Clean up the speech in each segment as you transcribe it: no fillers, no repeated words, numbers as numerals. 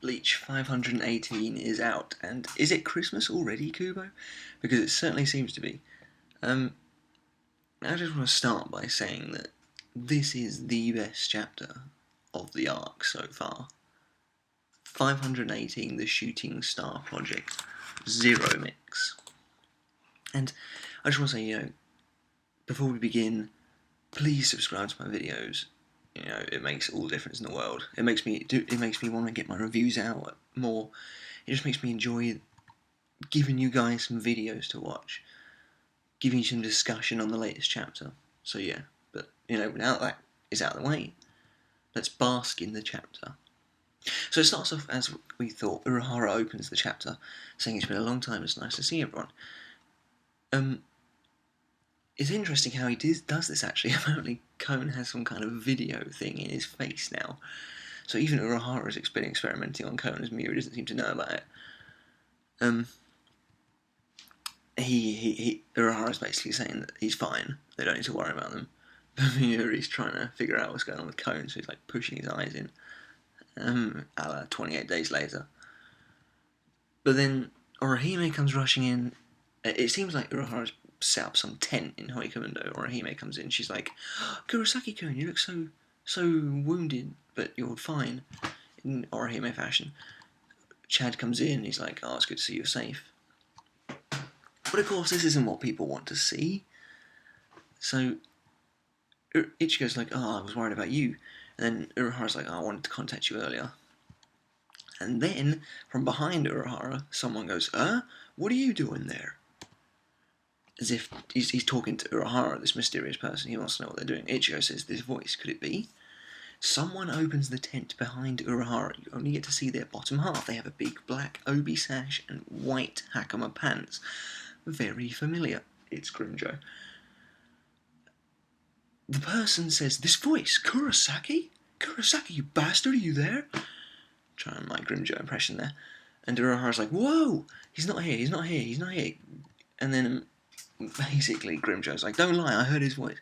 Bleach 518 is out, and is it Christmas already, Kubo? Because it certainly seems to be. I just want to start by saying that this is the best chapter of the arc so far. 518, the Shooting Star Project, Zero Mix. And I just want to say, before we begin, please subscribe to my videos. It makes all the difference in the world. It makes me want to get my reviews out more. It just makes me enjoy giving you guys some videos to watch, giving you some discussion on the latest chapter. So yeah, but now that is out of the way, let's bask in the chapter. So it starts off as we thought. Urahara opens the chapter, saying it's been a long time, it's nice to see everyone. It's interesting how he does this actually. Apparently Cone has some kind of video thing in his face now. So even Urahara is experimenting on Cone as Miura doesn't seem to know about it. Urahara is basically saying that he's fine, they don't need to worry about them. But Miura's trying to figure out what's going on with Cone, so he's like pushing his eyes in. A la 28 days later. But then Orihime comes rushing in. It seems like Urahara's set up some tent in Hoikundo. Orihime comes in, she's like, Kurosaki-kun, you look so wounded, but you're fine, in Orihime fashion. Chad comes in, he's like, it's good to see you're safe. But of course this isn't what people want to see. So Ichigo's like, I was worried about you. And then Urahara's like, I wanted to contact you earlier. And then, from behind Urahara, someone goes, what are you doing there? As if he's talking to Urahara, this mysterious person. He wants to know what they're doing. Ichigo says, this voice, could it be? Someone opens the tent behind Urahara. You only get to see their bottom half. They have a big black obi sash and white hakama pants. Very familiar. It's GRIMMJOW. The person says, this voice, Kurosaki? Kurosaki, you bastard, are you there? Trying my GRIMMJOW impression there. And Urahara's like, whoa, he's not here. And then basically GRIMMJOW's like, don't lie, I heard his voice.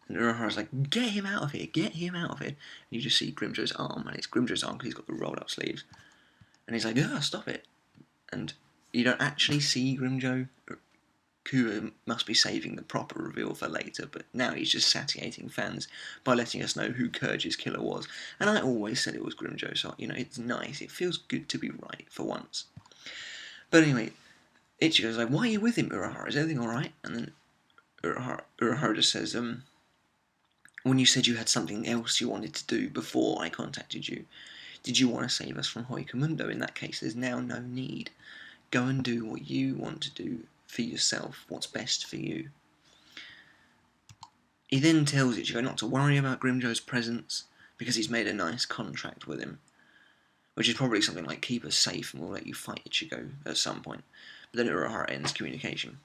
And Urahara's like, get him out of here. And you just see GRIMMJOW's arm, and it's GRIMMJOW's arm because he's got the rolled up sleeves. And he's like, stop it. And you don't actually see GRIMMJOW. Kubo must be saving the proper reveal for later, but now he's just satiating fans by letting us know who Kurge's killer was. And I always said it was GRIMMJOW, so it's nice. It feels good to be right for once. But anyway, Ichigo's like, why are you with him, Urahara? Is everything alright? And then Urahara just says, when you said you had something else you wanted to do before I contacted you, did you want to save us from Hoikundo? In that case, there's now no need. Go and do what you want to do for yourself, what's best for you. He then tells Ichigo not to worry about GRIMMJOW's presence because he's made a nice contract with him, which is probably something like keep us safe and we'll let you fight Ichigo at some point. But then Urahara ends communication.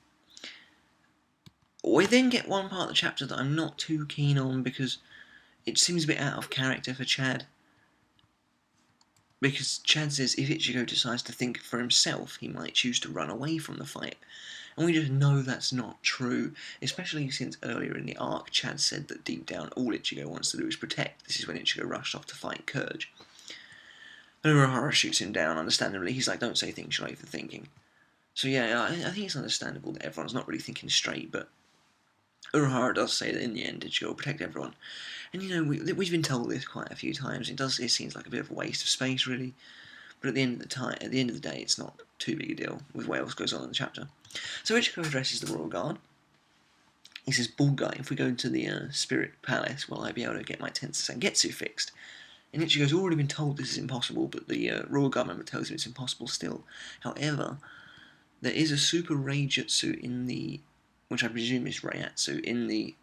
We then get one part of the chapter that I'm not too keen on because it seems a bit out of character for Chad. Because Chad says if Ichigo decides to think for himself, he might choose to run away from the fight. And we just know that's not true, especially since earlier in the arc, Chad said that deep down all Ichigo wants to do is protect. This is when Ichigo rushed off to fight Kurge. And Urahara shoots him down, understandably. He's like, don't say things you're not even thinking. So yeah, I think it's understandable that everyone's not really thinking straight, but Urahara does say that in the end Ichigo will protect everyone. And we've been told this quite a few times. It seems like a bit of a waste of space, really. But at the end of the day, it's not too big a deal with what else goes on in the chapter. So Ichigo addresses the Royal Guard. He says, bald guy, if we go to the Spirit Palace, will I be able to get my Tensei Sangetsu fixed? And Ichigo's already been told this is impossible, but the Royal Guard member tells him it's impossible still. However, there is a Super Reijutsu in the, which I presume is Reiatsu, in the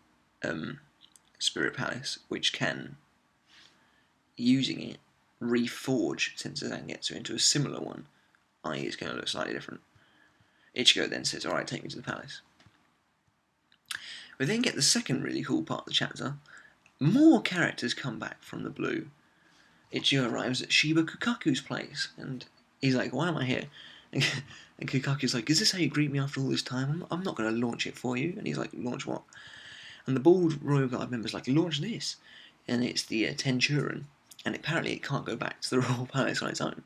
Spirit Palace, which can, using it, reforge Tensei Sangetsu into a similar one, i.e. it's going to look slightly different. Ichigo then says, alright, take me to the palace. We then get the second really cool part of the chapter. More characters come back from the blue. Ichigo arrives at Shiba Kukaku's place, and he's like, why am I here? And Kukaku's like, is this how you greet me after all this time? I'm not going to launch it for you. And he's like, launch what? And the bald Royal Guard member's like, launch this. And it's the Tenchurin. and apparently it can't go back to the royal palace on its own.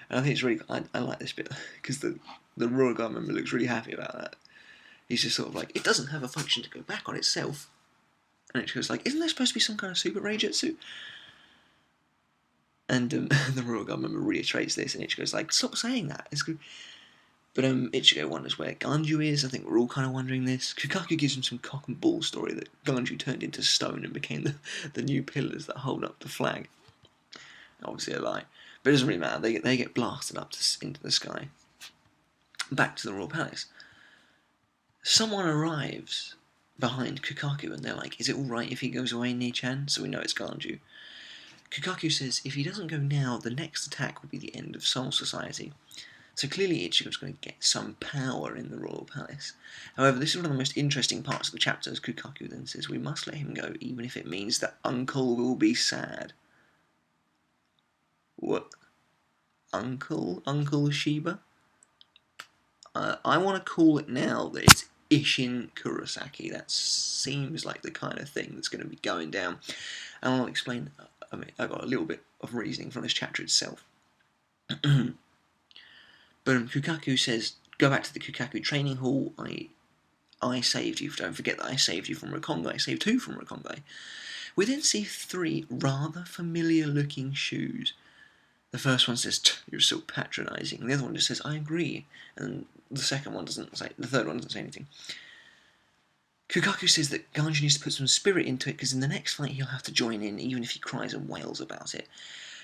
And I think it's really, I like this bit because the royal guard member looks really happy about that. He's just sort of like, it doesn't have a function to go back on itself. And Ichigo's like, isn't there supposed to be some kind of super Reijutsu? And the royal guard member reiterates this, and Ichigo's like, stop saying that. It's good. But Ichigo wonders where GINJOU is. I think we're all kind of wondering this. Kukaku gives him some cock and bull story that GINJOU turned into stone and became the new pillars that hold up the flag. Obviously a lie. But it doesn't really matter. They get blasted up into the sky. Back to the royal palace. Someone arrives behind Kukaku and they're like, is it alright if he goes away, Nichan? So we know it's GINJOU. Kukaku says if he doesn't go now, the next attack will be the end of Soul Society. So clearly Ichigo's going to get some power in the royal palace. However, this is one of the most interesting parts of the chapter, as Kukaku then says, we must let him go, even if it means that Uncle will be sad. What? Uncle? Uncle Shiba? I want to call it now that it's Isshin Kurosaki. That seems like the kind of thing that's going to be going down. And I'll explain, I got a little bit of reasoning from this chapter itself. But Kukaku says, go back to the Kukaku training hall, I saved you. Don't forget that I saved you from Rakongai. I saved two from Rakongai. We then see three rather familiar looking shoes. The first one says, you're so patronising. The other one just says, I agree. And the second one doesn't say, the third one doesn't say anything. Kukaku says that GINJOU needs to put some spirit into it, because in the next fight he'll have to join in, even if he cries and wails about it.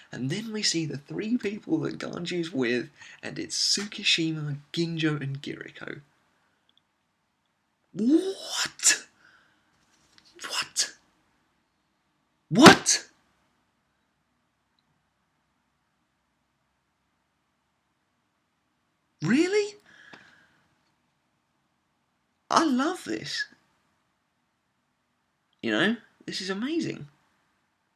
And then we see the three people that GINJOU's with, and it's Tsukishima, GINJOU, and Giriko. What? What? What? Really? I love this. You know, this is amazing.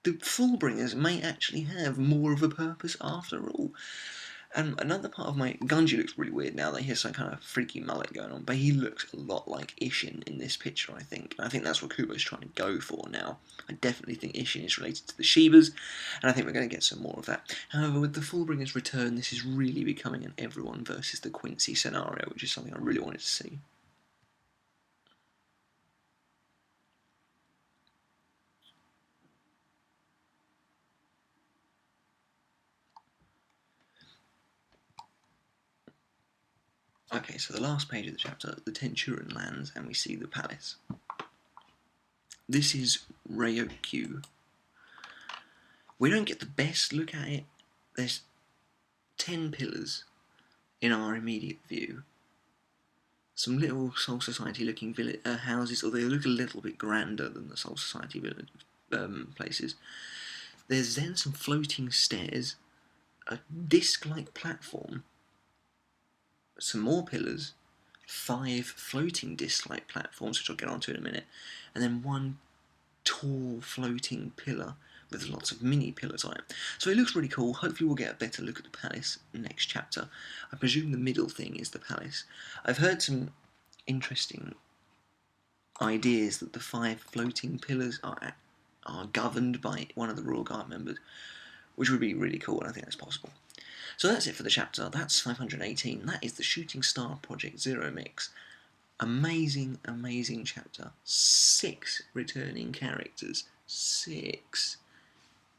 The Fullbringers may actually have more of a purpose after all. And another part of my... GINJOU looks really weird now that he has some kind of freaky mullet going on, but he looks a lot like Isshin in this picture, I think. And I think that's what Kubo's trying to go for now. I definitely think Isshin is related to the Shibas, and I think we're going to get some more of that. However, with the Fullbringers' return, this is really becoming an everyone versus the Quincy scenario, which is something I really wanted to see. Okay, so the last page of the chapter, the Tenchurin lands, and we see the palace. This is Ryokyu. We don't get the best look at it. There's 10 pillars in our immediate view. Some little Soul Society looking houses, although they look a little bit grander than the Soul Society places. There's then some floating stairs, a disc-like platform, some more pillars, 5 floating disc-like platforms, which I'll get onto in a minute, and then one tall floating pillar with lots of mini pillars on it. So it looks really cool. Hopefully we'll get a better look at the palace next chapter. I presume the middle thing is the palace. I've heard some interesting ideas that the 5 floating pillars are governed by one of the Royal Guard members, which would be really cool, and I think that's possible. So that's it for the chapter. That's 518. That is the Shooting Star Project Zero Mix. Amazing, amazing chapter. 6 returning characters. 6.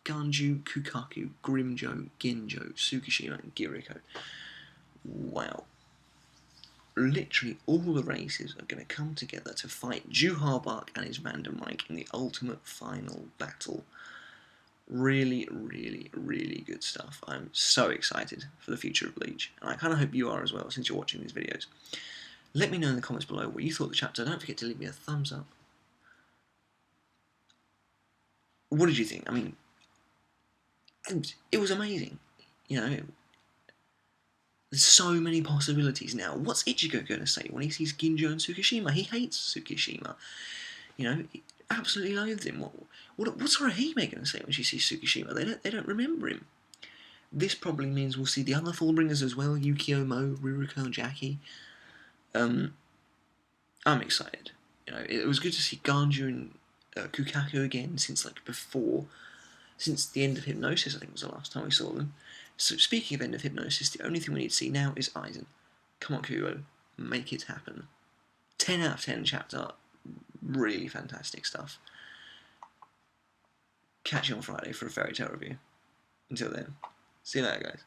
GINJOU, Kukaku, GRIMMJOW, GINJOU, Tsukishima, and Giriko. Wow. Literally all the races are going to come together to fight Juharbark and his Vandermike in the ultimate final battle. Really, really, really good stuff. I'm so excited for the future of Bleach, and I kind of hope you are as well, since you're watching these videos. Let me know in the comments below what you thought of the chapter. Don't forget to leave me a thumbs up. What did you think? I mean, it was amazing. You know, there's so many possibilities now. What's Ichigo going to say when he sees GINJOU and Tsukishima? He hates Tsukishima. You know, he absolutely loathes him. What's Orihime going to say when she sees Tsukishima? They don't remember him. This probably means we'll see the other Fullbringers as well, Yukio, Mo, Ruruko, Jackie. I'm excited. You know, it was good to see GINJOU and Kukaku again since like before since the end of Hypnosis, I think was the last time we saw them. So speaking of end of Hypnosis, the only thing we need to see now is Aizen. Come on, Kubo, make it happen. 10 out of 10 chapter, really fantastic stuff. Catch you on Friday for a Fairy Tail review. Until then, see you later, guys.